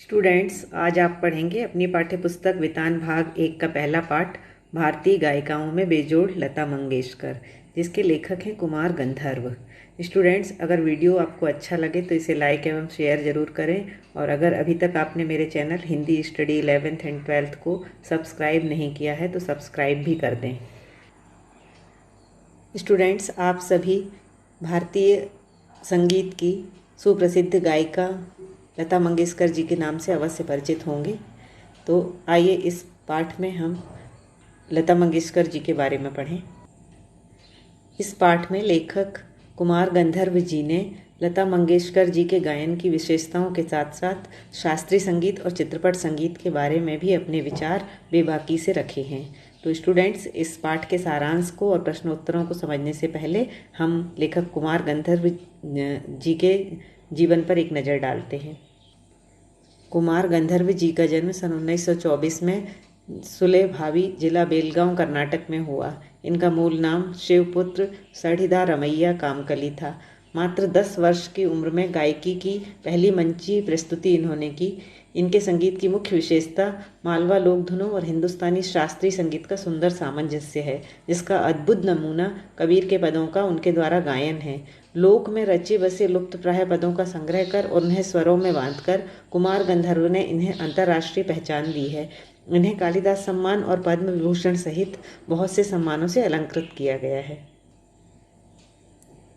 Students, आज आप पढ़ेंगे अपनी पाठ्यपुस्तक वितान भाग 1 का पहला पाठ भारतीय गायिकाओं में बेजोड़ लता मंगेशकर, जिसके लेखक हैं कुमार गंधर्व। स्टूडेंट्स, अगर वीडियो आपको अच्छा लगे तो इसे लाइक एवं शेयर ज़रूर करें, और अगर अभी तक आपने मेरे channel Hindi study 11th and 12th को सब्सक्राइब नहीं किया है तो सब्सक्राइब भी कर दें। स्टूडेंट्स, आप सभी भारतीय संगीत की सुप्रसिद्ध गायिका लता मंगेशकर जी के नाम से अवश्य परिचित होंगे। तो आइए इस पाठ में हम लता मंगेशकर जी के बारे में पढ़ें। इस पाठ में लेखक कुमार गंधर्व जी ने लता मंगेशकर जी के गायन की विशेषताओं के साथ साथ शास्त्रीय संगीत और चित्रपट संगीत के बारे में भी अपने विचार बेबाकी से रखे हैं। तो स्टूडेंट्स, इस पाठ के सारांश को और प्रश्नोत्तरों को समझने से पहले हम लेखक कुमार गंधर्व जी के जीवन पर एक नज़र डालते हैं। कुमार गंधर्व जी का जन्म सन 1924 में सुलेभावी जिला बेलगांव कर्नाटक में हुआ। इनका मूल नाम शिवपुत्र सढ़िदा रमैया कामकली था। मात्र 10 वर्ष की उम्र में गायकी की पहली मंची प्रस्तुति इन्होंने की। इनके संगीत की मुख्य विशेषता मालवा लोकधुनों और हिंदुस्तानी शास्त्रीय संगीत का सुंदर सामंजस्य है, जिसका अद्भुत नमूना कबीर के पदों का उनके द्वारा गायन है। लोक में रचे बसे लुप्तप्राय पदों का संग्रह कर और उन्हें स्वरों में बांधकर कुमार गंधर्व ने इन्हें अंतर्राष्ट्रीय पहचान दी है। इन्हें कालिदास सम्मान और पद्म विभूषण सहित बहुत से सम्मानों से अलंकृत किया गया है।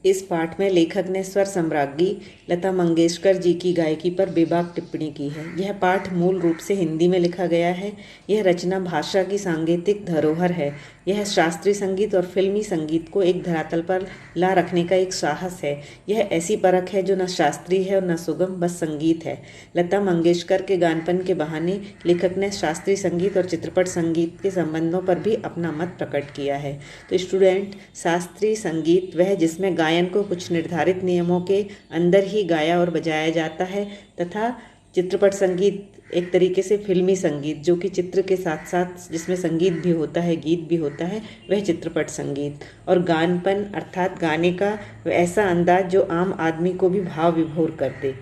इस पाठ में लेखक ने स्वर सम्राज्ञी लता मंगेशकर जी की गायकी पर बेबाक टिप्पणी की है। यह पाठ मूल रूप से हिंदी में लिखा गया है। यह रचना भाषा की सांगीतिक धरोहर है। यह शास्त्रीय संगीत और फिल्मी संगीत को एक धरातल पर ला रखने का एक साहस है। यह ऐसी परख है जो न शास्त्रीय है और न सुगम, बस संगीत है। लता मंगेशकर के गानपन के बहाने लेखक ने शास्त्रीय संगीत और चित्रपट संगीत के संबंधों पर भी अपना मत प्रकट किया है। तो स्टूडेंट, शास्त्रीय संगीत वह जिसमें गायन को कुछ निर्धारित नियमों के अंदर ही गाया और बजाया जाता है, तथा चित्रपट संगीत एक तरीके से फिल्मी संगीत, जो कि चित्र के साथ साथ जिसमें संगीत भी होता है, गीत भी होता है, वह चित्रपट संगीत। और गानपन अर्थात गाने का ऐसा अंदाज जो आम आदमी को भी भाव विभोर कर दे।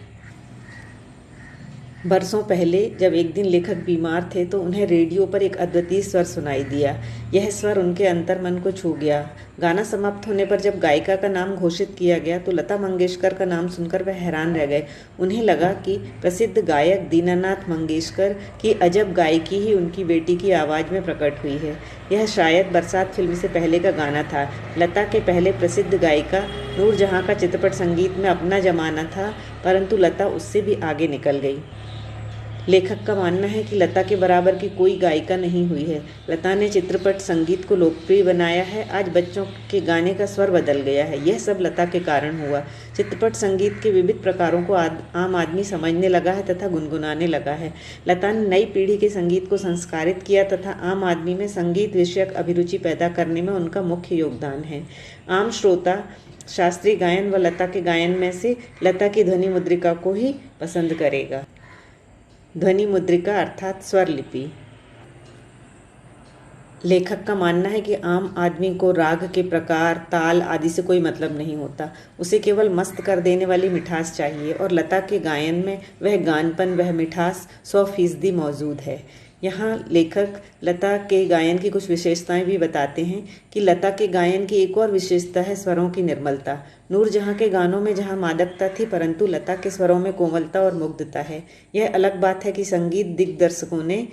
बरसों पहले जब एक दिन लेखक बीमार थे तो उन्हें रेडियो पर एक अद्वितीय स्वर सुनाई दिया। यह स्वर उनके अंतर्मन को छू गया। गाना समाप्त होने पर जब गायिका का नाम घोषित किया गया तो लता मंगेशकर का नाम सुनकर वह हैरान रह गए। उन्हें लगा कि प्रसिद्ध गायक दीनानाथ मंगेशकर की अजब गायकी ही उनकी बेटी की आवाज़ में प्रकट हुई है। यह शायद बरसात फिल्म से पहले का गाना था। लता के पहले प्रसिद्ध गायिका नूरजहां का चित्रपट संगीत में अपना जमाना था, परंतु लता उससे भी आगे निकल गई। लेखक का मानना है कि लता के बराबर की कोई गायिका नहीं हुई है। लता ने चित्रपट संगीत को लोकप्रिय बनाया है। आज बच्चों के गाने का स्वर बदल गया है। यह सब लता के कारण हुआ। चित्रपट संगीत के विविध प्रकारों को आम आदमी समझने लगा है तथा गुनगुनाने लगा है। लता ने नई पीढ़ी के संगीत को संस्कारित किया तथा आम आदमी में संगीत विषयक अभिरुचि पैदा करने में उनका मुख्य योगदान है। आम श्रोता शास्त्रीय गायन व लता के गायन में से लता की ध्वनि मुद्रिका को ही पसंद करेगा। ध्वनि मुद्रिका अर्थात स्वर लिपि। लेखक का मानना है कि आम आदमी को राग के प्रकार, ताल आदि से कोई मतलब नहीं होता। उसे केवल मस्त कर देने वाली मिठास चाहिए, और लता के गायन में वह गानपन, वह मिठास 100% मौजूद है। यहाँ लेखक लता के गायन की कुछ विशेषताएं भी बताते हैं कि लता के गायन की एक और विशेषता है स्वरों की निर्मलता। नूरजहां के गानों में जहाँ मादकता थी, परंतु लता के स्वरों में कोमलता और मुग्धता है। यह अलग बात है कि संगीत दिग्दर्शकों ने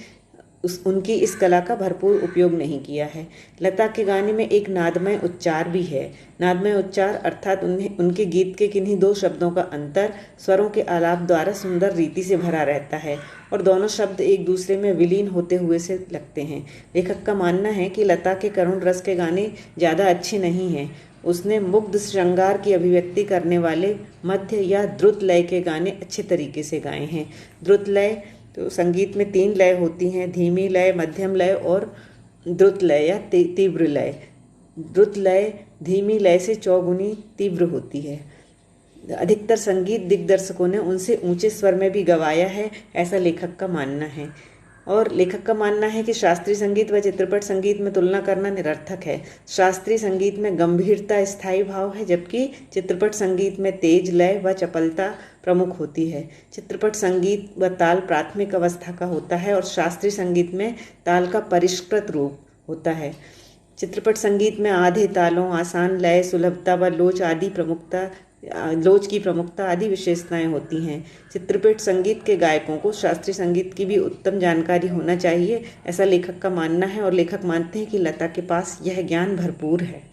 उनकी इस कला का भरपूर उपयोग नहीं किया है। लता के गाने में एक नादमय उच्चार भी है। नादमय उच्चार अर्थात उनके गीत के किन्हीं दो शब्दों का अंतर स्वरों के आलाप द्वारा सुंदर रीति से भरा रहता है, और दोनों शब्द एक दूसरे में विलीन होते हुए से लगते हैं। लेखक का मानना है कि लता के करुण रस के गाने ज़्यादा अच्छे नहीं हैं। उसने मुग्ध श्रृंगार की अभिव्यक्ति करने वाले मध्य या द्रुत लय के गाने अच्छे तरीके से गाए हैं। द्रुत लय, तो संगीत में 3 लय होती हैं: धीमी लय, मध्यम लय और द्रुत लय या तीव्र लय। द्रुत लय धीमी लय से चौगुनी तीव्र होती है। अधिकतर संगीत दिग्दर्शकों ने उनसे ऊंचे स्वर में भी गवाया है, ऐसा लेखक का मानना है। और लेखक का मानना है कि शास्त्रीय संगीत व चित्रपट संगीत में तुलना करना निरर्थक है। शास्त्रीय संगीत में गंभीरता, स्थायी भाव है, जबकि चित्रपट संगीत में तेज लय व चपलता प्रमुख होती है। चित्रपट संगीत व ताल प्राथमिक अवस्था का होता है और शास्त्रीय संगीत में ताल का परिष्कृत रूप होता है। चित्रपट संगीत में आधे तालों, आसान लय, सुलभता व लोच की प्रमुखता आदि विशेषताएं होती हैं। चित्रपट संगीत के गायकों को शास्त्रीय संगीत की भी उत्तम जानकारी होना चाहिए, ऐसा लेखक का मानना है और लेखक मानते हैं कि लता के पास यह ज्ञान भरपूर है।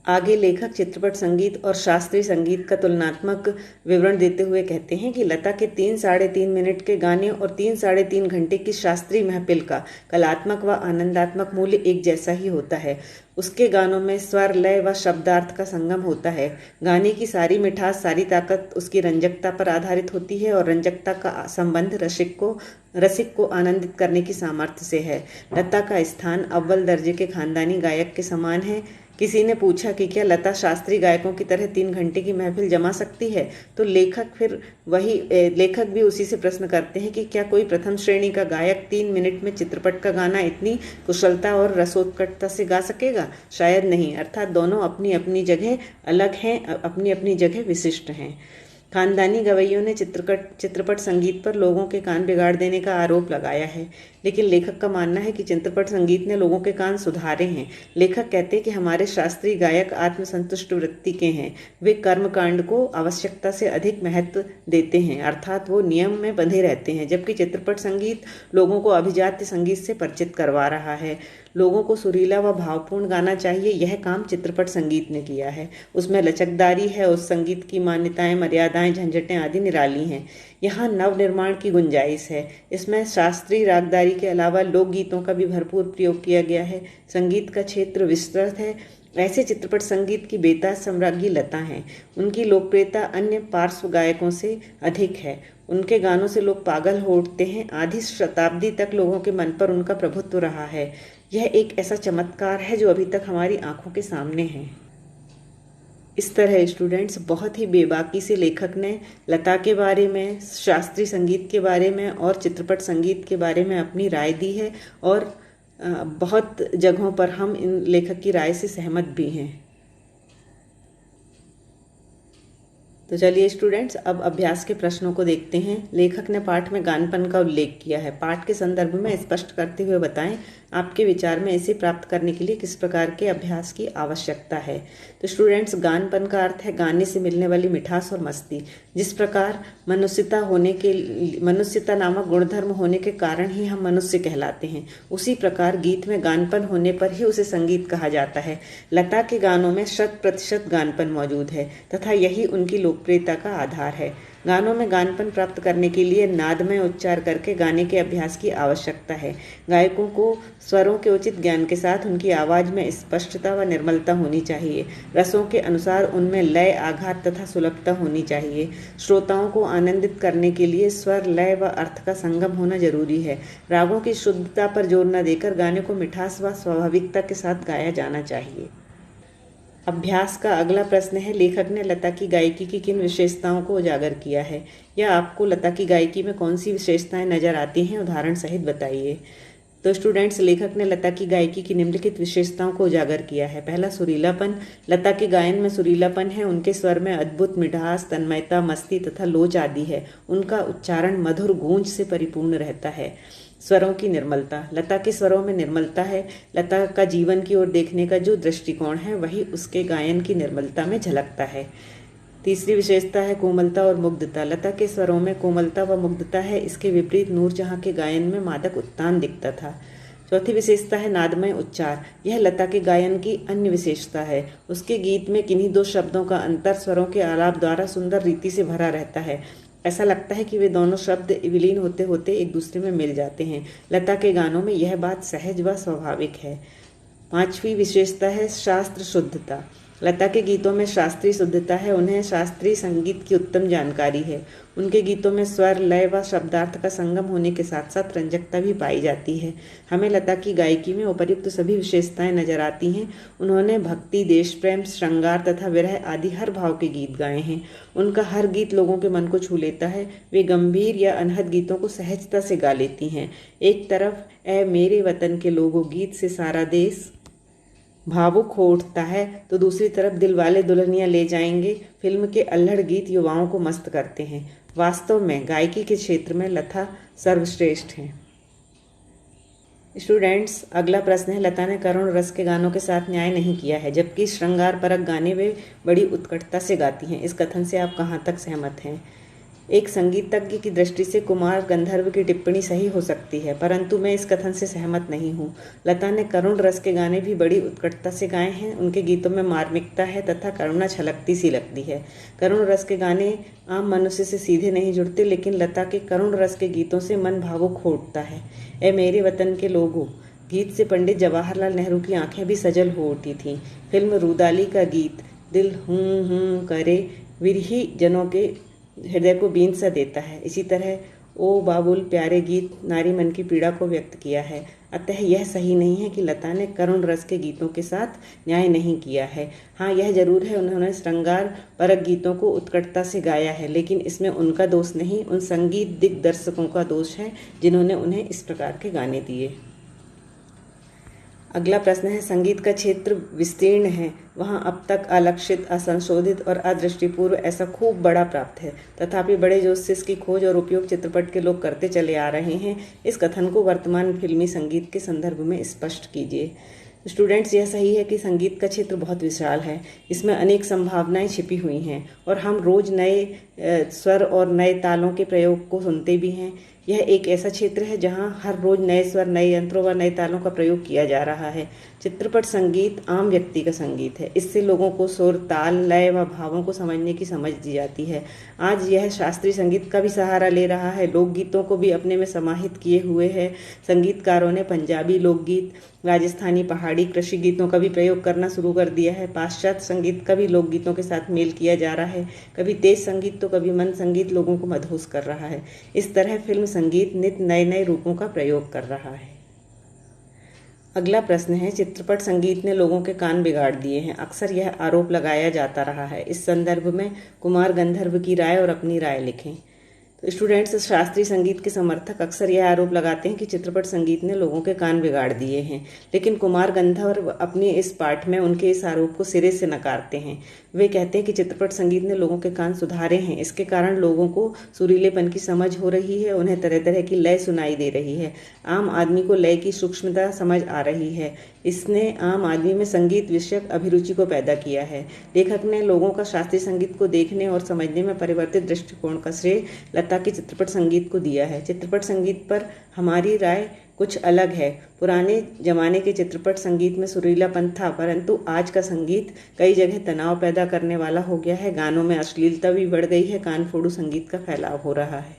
आगे लेखक चित्रपट संगीत और शास्त्रीय संगीत का तुलनात्मक विवरण देते हुए कहते हैं कि लता के 3-3.5 मिनट के गाने और 3-3.5 घंटे की शास्त्रीय महफिल का कलात्मक व आनंदात्मक मूल्य एक जैसा ही होता है। उसके गानों में स्वर, लय व शब्दार्थ का संगम होता है। गाने की सारी मिठास, सारी ताकत उसकी रंजकता पर आधारित होती है और रंजकता का संबंध रसिक को आनंदित करने की सामर्थ्य से है। लता का स्थान अव्वल दर्जे के खानदानी गायक के समान है। किसी ने पूछा कि क्या लता शास्त्रीय गायकों की तरह 3 घंटे की महफिल जमा सकती है, तो लेखक भी उसी से प्रश्न करते हैं कि क्या कोई प्रथम श्रेणी का गायक 3 मिनट में चित्रपट का गाना इतनी कुशलता और रसोत्कटता से गा सकेगा? शायद नहीं। अर्थात दोनों अपनी अपनी जगह अलग हैं, अपनी अपनी जगह विशिष्ट हैं। खानदानी गवैयों ने चित्रपट संगीत पर लोगों के कान बिगाड़ देने का आरोप लगाया है, लेकिन लेखक का मानना है कि चित्रपट संगीत ने लोगों के कान सुधारे हैं। लेखक कहते हैं कि हमारे शास्त्रीय गायक आत्मसंतुष्ट वृत्ति के हैं। वे कर्मकांड को आवश्यकता से अधिक महत्व देते हैं, अर्थात वो नियम में बंधे रहते हैं, जबकि चित्रपट संगीत लोगों को अभिजात्य संगीत से परिचित करवा रहा है। लोगों को सुरीला व भावपूर्ण गाना चाहिए, यह काम चित्रपट संगीत ने किया है। उसमें लचकदारी है, उस संगीत की मान्यताएं, मर्यादाएं, झंझटें आदि निराली हैं। यहाँ नव निर्माण की गुंजाइश है। इसमें शास्त्रीय रागदारी के अलावा लोकगीतों का भी भरपूर प्रयोग किया गया है। संगीत का क्षेत्र विस्तृत है। ऐसे चित्रपट संगीत की बेताज सम्राज्ञी लता हैं। उनकी लोकप्रियता अन्य पार्श्व गायकों से अधिक है। उनके गानों से लोग पागल हो उठते हैं। आधी शताब्दी तक लोगों के मन पर उनका प्रभुत्व रहा है। यह एक ऐसा चमत्कार है जो अभी तक हमारी आंखों के सामने है। इस तरह स्टूडेंट्स, बहुत ही बेबाकी से लेखक ने लता के बारे में, शास्त्रीय संगीत के बारे में और चित्रपट संगीत के बारे में अपनी राय दी है और बहुत जगहों पर हम इन लेखक की राय से सहमत भी हैं। तो चलिए स्टूडेंट्स, अब अभ्यास के प्रश्नों को देखते हैं। लेखक ने पाठ में गानपन का उल्लेख किया है। पाठ के संदर्भ में स्पष्ट करते हुए बताएं आपके विचार में इसे प्राप्त करने के लिए किस प्रकार के अभ्यास की आवश्यकता है। तो स्टूडेंट्स, गानपन का अर्थ है गाने से मिलने वाली मिठास और मस्ती। जिस प्रकार मनुष्यता नामक गुणधर्म होने के कारण ही हम मनुष्य कहलाते हैं, उसी प्रकार गीत में गानपन होने पर ही उसे संगीत कहा जाता है। लता के गानों में 100% गानपन मौजूद है तथा यही उनकी लोकप्रियता का आधार है। गानों में गानपन प्राप्त करने के लिए नादमय उच्चार करके गाने के अभ्यास की आवश्यकता है। गायकों को स्वरों के उचित ज्ञान के साथ उनकी आवाज में स्पष्टता व निर्मलता होनी चाहिए। रसों के अनुसार उनमें लय, आघात तथा सुलभता होनी चाहिए। श्रोताओं को आनंदित करने के लिए स्वर, लय व अर्थ का संगम होना जरूरी है। रागों की शुद्धता पर जोर न देकर गाने को मिठास व स्वाभाविकता के साथ गाया जाना चाहिए। अभ्यास का अगला प्रश्न है, लेखक ने लता की गायकी की किन विशेषताओं को उजागर किया है? या आपको लता की गायकी में कौन सी विशेषताएं नजर आती हैं, उदाहरण सहित बताइए। तो स्टूडेंट्स, लेखक ने लता की गायकी की निम्नलिखित विशेषताओं को उजागर किया है। पहला, सुरीलापन। लता के गायन में सुरीलापन है। उनके स्वर में अद्भुत मिठास, तन्मयता, मस्ती तथा लोच आदि है। उनका उच्चारण मधुर गूंज से परिपूर्ण रहता है। स्वरों की निर्मलता। लता के स्वरों में निर्मलता है। लता का जीवन की ओर देखने का जो दृष्टिकोण है वही उसके गायन की निर्मलता में झलकता है। तीसरी विशेषता है कोमलता और मुग्धता। लता के स्वरों में कोमलता व मुग्धता है। इसके विपरीत नूरजहां के गायन में मादक उत्तान दिखता था। चौथी विशेषता है नादमय उच्चार। यह लता के गायन की अन्य विशेषता है। उसके गीत में किन्हीं दो शब्दों का अंतर स्वरों के आलाप द्वारा सुंदर रीति से भरा रहता है। ऐसा लगता है कि वे दोनों शब्द विलीन होते होते एक दूसरे में मिल जाते हैं। लता के गानों में यह बात सहज व स्वाभाविक है। पांचवी विशेषता है शास्त्र शुद्धता। लता के गीतों में शास्त्रीय शुद्धता है, उन्हें शास्त्रीय संगीत की उत्तम जानकारी है। उनके गीतों में स्वर, लय व शब्दार्थ का संगम होने के साथ साथ रंजकता भी पाई जाती है। हमें लता की गायकी में उपर्युक्त सभी विशेषताएं नजर आती हैं। उन्होंने भक्ति, देश प्रेम, श्रृंगार तथा विरह आदि हर भाव के गीत गाए हैं। उनका हर गीत लोगों के मन को छू लेता है। वे गंभीर या अनहद गीतों को सहजता से गा लेती हैं। एक तरफ ए मेरे वतन के लोगों गीत से सारा देश भावुक हो उठता है, तो दूसरी तरफ दिलवाले दुल्हनिया ले जाएंगे फिल्म के अल्हड़ गीत युवाओं को मस्त करते हैं। वास्तव में गायकी के क्षेत्र में लता सर्वश्रेष्ठ हैं। स्टूडेंट्स, अगला प्रश्न है, लता ने करुण रस के गानों के साथ न्याय नहीं किया है, जबकि श्रृंगार परक गाने वे बड़ी उत्कटता से गाती हैं। इस कथन से आप कहाँ तक सहमत हैं? एक संगीतज्ञ की दृष्टि से कुमार गंधर्व की टिप्पणी सही हो सकती है, परंतु मैं इस कथन से सहमत नहीं हूँ। लता ने करुण रस के गाने भी बड़ी उत्कटता से गाए हैं। उनके गीतों में मार्मिकता है तथा करुणा छलकती सी लगती है। करुण रस के गाने आम मनुष्य से सीधे नहीं जुड़ते, लेकिन लता के करुण रस के गीतों से मन भावुक हो उठता है। ए मेरे वतन के लोगों गीत से पंडित जवाहरलाल नेहरू की आंखें भी सजल हो उठी थीं। फिल्म रूदाली का गीत दिल हूँ करे विरही जनों के हृदय को बीन सा देता है। इसी तरह ओ बाबुल प्यारे गीत नारी मन की पीड़ा को व्यक्त किया है। अतः यह सही नहीं है कि लता ने करुण रस के गीतों के साथ न्याय नहीं किया है। हाँ, यह जरूर है, उन्होंने श्रृंगार परक गीतों को उत्कटता से गाया है, लेकिन इसमें उनका दोष नहीं, उन संगीत दिग्दर्शकों का दोष है जिन्होंने उन्हें इस प्रकार के गाने दिए। अगला प्रश्न है, संगीत का क्षेत्र विस्तीर्ण है, वहाँ अब तक अलक्षित, असंशोधित और अदृष्टिपूर्व ऐसा खूब बड़ा प्राप्त है, तथापि बड़े जोश से इसकी खोज और उपयोग चित्रपट के लोग करते चले आ रहे हैं। इस कथन को वर्तमान फिल्मी संगीत के संदर्भ में स्पष्ट कीजिए। स्टूडेंट्स, यह सही है कि संगीत का क्षेत्र बहुत विशाल है, इसमें अनेक संभावनाएं छिपी हुई हैं और हम रोज नए स्वर और नए तालों के प्रयोग को सुनते भी हैं। यह एक ऐसा क्षेत्र है जहां हर रोज नए स्वर, नए यंत्रों व नए तालों का प्रयोग किया जा रहा है। चित्रपट संगीत आम व्यक्ति का संगीत है। इससे लोगों को सुर, ताल, लय व भावों को समझने की समझ दी जाती है। आज यह शास्त्रीय संगीत का भी सहारा ले रहा है, लोकगीतों को भी अपने में समाहित किए हुए है। संगीतकारों ने पंजाबी लोकगीत, राजस्थानी पहाड़ी, कृषि गीतों का भी प्रयोग करना शुरू कर दिया है। पाश्चात्य संगीत का भी लोकगीतों के साथ मेल किया जा रहा है। कभी तेज संगीत तो कभी मंद संगीत लोगों को मदहोश कर रहा है। इस तरह फिल्म संगीत नित्य नए नए रूपों का प्रयोग कर रहा है। अगला प्रश्न है, चित्रपट संगीत ने लोगों के कान बिगाड़ दिए हैं। अक्सर यह आरोप लगाया जाता रहा है। इस संदर्भ में कुमार गंधर्व की राय और अपनी राय लिखें। तो स्टूडेंट्स, शास्त्रीय संगीत के समर्थक अक्सर यह आरोप लगाते हैं कि चित्रपट संगीत ने लोगों के कान बिगाड़ दिए हैं, लेकिन कुमार गंधर्व अपने इस पाठ में उनके इस आरोप को सिरे से नकारते हैं। वे कहते हैं कि चित्रपट संगीत ने लोगों के कान सुधारे हैं। इसके कारण लोगों को सुरीलेपन की समझ हो रही है, उन्हें तरह तरह की लय सुनाई दे रही है, आम आदमी को लय की सूक्ष्मता समझ आ रही है। इसने आम आदमी में संगीत विषयक अभिरुचि को पैदा किया है। लेखक ने लोगों का शास्त्रीय संगीत को देखने और समझने में परिवर्तित दृष्टिकोण का श्रेय लता के चित्रपट संगीत को दिया है। चित्रपट संगीत पर हमारी राय कुछ अलग है। पुराने जमाने के चित्रपट संगीत में सुरीलापन था, परंतु आज का संगीत कई जगह तनाव पैदा करने वाला हो गया है। गानों में अश्लीलता भी बढ़ गई है, कानफोड़ू संगीत का फैलाव हो रहा है।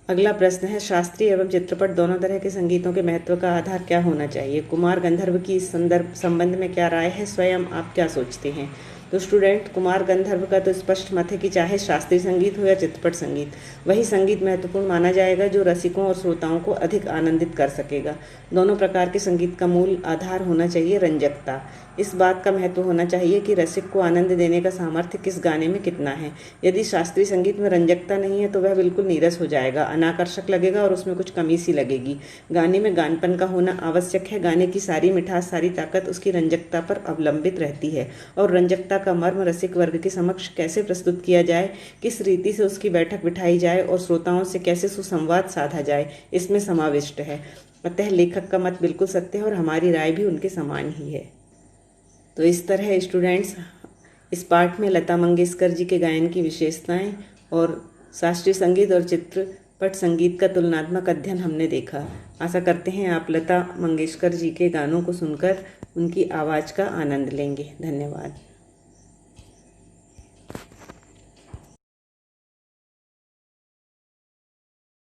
अगला प्रश्न है, शास्त्रीय एवं चित्रपट दोनों तरह के संगीतों के महत्व का आधार क्या होना चाहिए? कुमार गंधर्व की इस संबंध में क्या राय है? स्वयं आप क्या सोचते हैं? तो स्टूडेंट, कुमार गंधर्व का तो स्पष्ट मत है कि चाहे शास्त्रीय संगीत हो या चित्रपट संगीत, वही संगीत महत्वपूर्ण माना जाएगा जो रसिकों और श्रोताओं को अधिक आनंदित कर सकेगा। दोनों प्रकार के संगीत का मूल आधार होना चाहिए रंजकता। इस बात का महत्व होना चाहिए कि रसिक को आनंद देने का सामर्थ्य किस गाने में कितना है। यदि शास्त्रीय संगीत में रंजकता नहीं है तो वह बिल्कुल नीरस हो जाएगा, अनाकर्षक लगेगा और उसमें कुछ कमी सी लगेगी। गाने में गानपन का होना आवश्यक है। गाने की सारी मिठास, सारी ताकत उसकी रंजकता पर अवलंबित रहती है, और रंजकता का मर्म रसिक वर्ग के समक्ष कैसे प्रस्तुत किया जाए, किस रीति से उसकी बैठक बिठाई जाए और श्रोताओं से कैसे सुसंवाद साधा जाए, इसमें समाविष्ट है। अतः लेखक का मत बिल्कुल सत्य है और हमारी राय भी उनके समान ही है। तो इस तरह स्टूडेंट्स, इस पाठ में लता मंगेशकर जी के गायन की विशेषताएं और शास्त्रीय संगीत और चित्रपट संगीत का तुलनात्मक अध्ययन हमने देखा। आशा करते हैं आप लता मंगेशकर जी के गानों को सुनकर उनकी आवाज़ का आनंद लेंगे। धन्यवाद।